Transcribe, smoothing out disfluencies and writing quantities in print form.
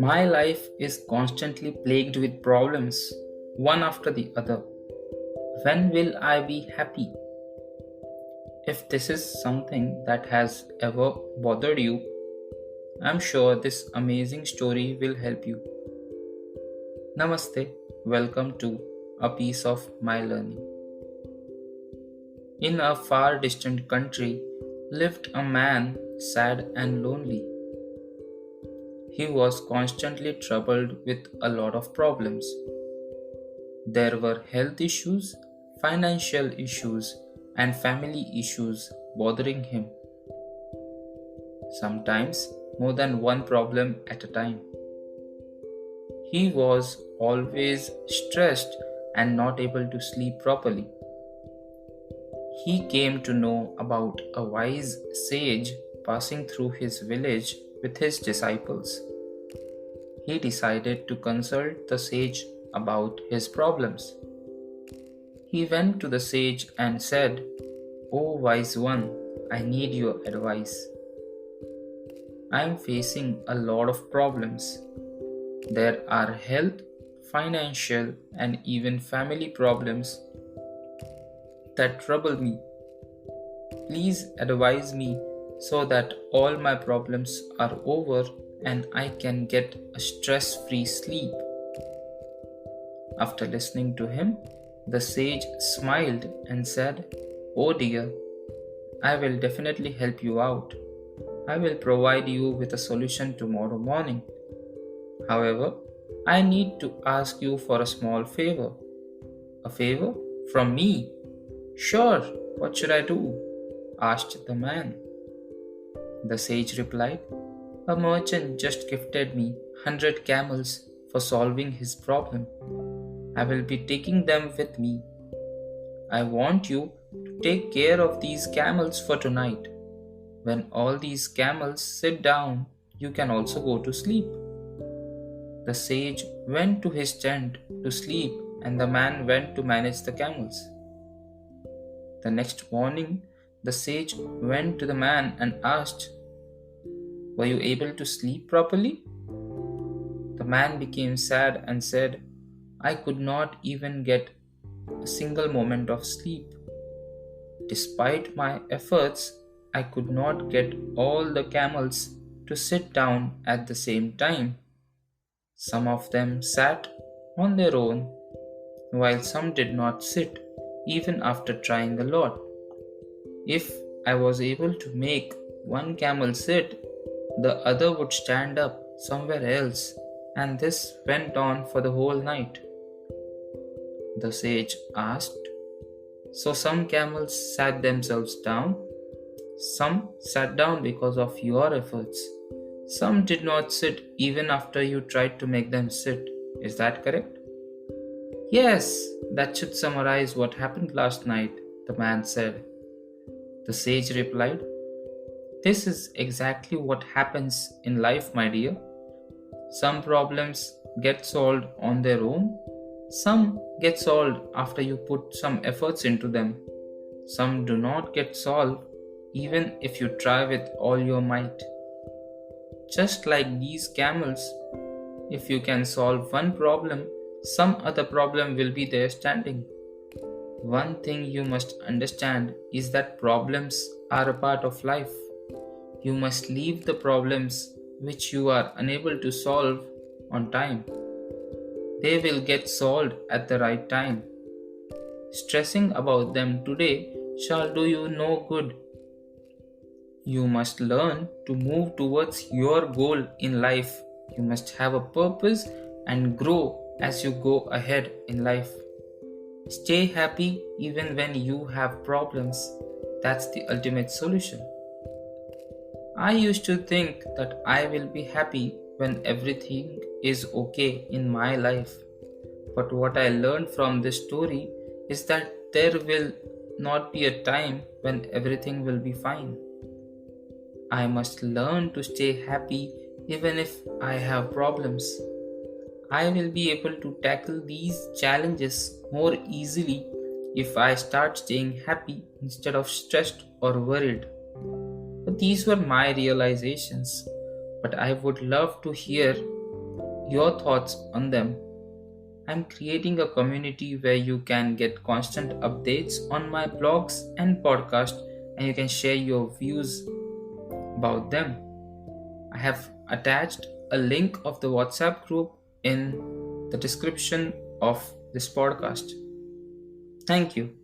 My life is constantly plagued with problems, one after the other. When will I be happy? If this is something that has ever bothered you, I'm sure this amazing story will help you. Namaste, welcome to a piece of my learning. In a far distant country lived a man sad and lonely. He was constantly troubled with a lot of problems. There were health issues, financial issues, and family issues bothering him, sometimes more than one problem at a time. He was always stressed and not able to sleep properly. He came to know about a wise sage passing through his village with his disciples. He decided to consult the sage about his problems. He went to the sage and said, "O wise one, I need your advice. I am facing a lot of problems. There are health, financial, and even family problems that trouble me. Please advise me so that all my problems are over and I can get a stress free sleep." After listening to him, the sage smiled and said, "Oh dear, I will definitely help you out. I will provide you with a solution tomorrow morning. However, I need to ask you for a small favor." "A favor? From me?" "Sure, what should I do?" asked the man. The sage replied, "A merchant just gifted me 100 camels for solving his problem. I will be taking them with me. I want you to take care of these camels for tonight. When all these camels sit down, you can also go to sleep." The sage went to his tent to sleep and the man went to manage the camels. The next morning, the sage went to the man and asked, "Were you able to sleep properly?" The man became sad and said, "I could not even get a single moment of sleep. Despite my efforts, I could not get all the camels to sit down at the same time. Some of them sat on their own, while some did not sit, even after trying a lot. If I was able to make one camel sit, the other would stand up somewhere else, and this went on for the whole night." The sage asked, "So some camels sat themselves down? Some sat down because of your efforts. Some did not sit even after you tried to make them sit. Is that correct?" "Yes, that should summarize what happened last night," the man said. The sage replied, "This is exactly what happens in life, my dear. Some problems get solved on their own. Some get solved after you put some efforts into them. Some do not get solved even if you try with all your might. Just like these camels, if you can solve one problem, some other problem will be there standing. One thing you must understand is that problems are a part of life. You must leave the problems which you are unable to solve on time. They will get solved at the right time. Stressing about them today shall do you no good. You must learn to move towards your goal in life. You must have a purpose and grow as you go ahead in life. Stay happy even when you have problems. That's the ultimate solution." I used to think that I will be happy when everything is okay in my life. But what I learned from this story is that there will not be a time when everything will be fine. I must learn to stay happy even if I have problems. I will be able to tackle these challenges more easily if I start staying happy instead of stressed or worried. But these were my realizations. But I would love to hear your thoughts on them. I'm creating a community where you can get constant updates on my blogs and podcast, and you can share your views about them. I have attached a link of the WhatsApp group in the description of this podcast. Thank you.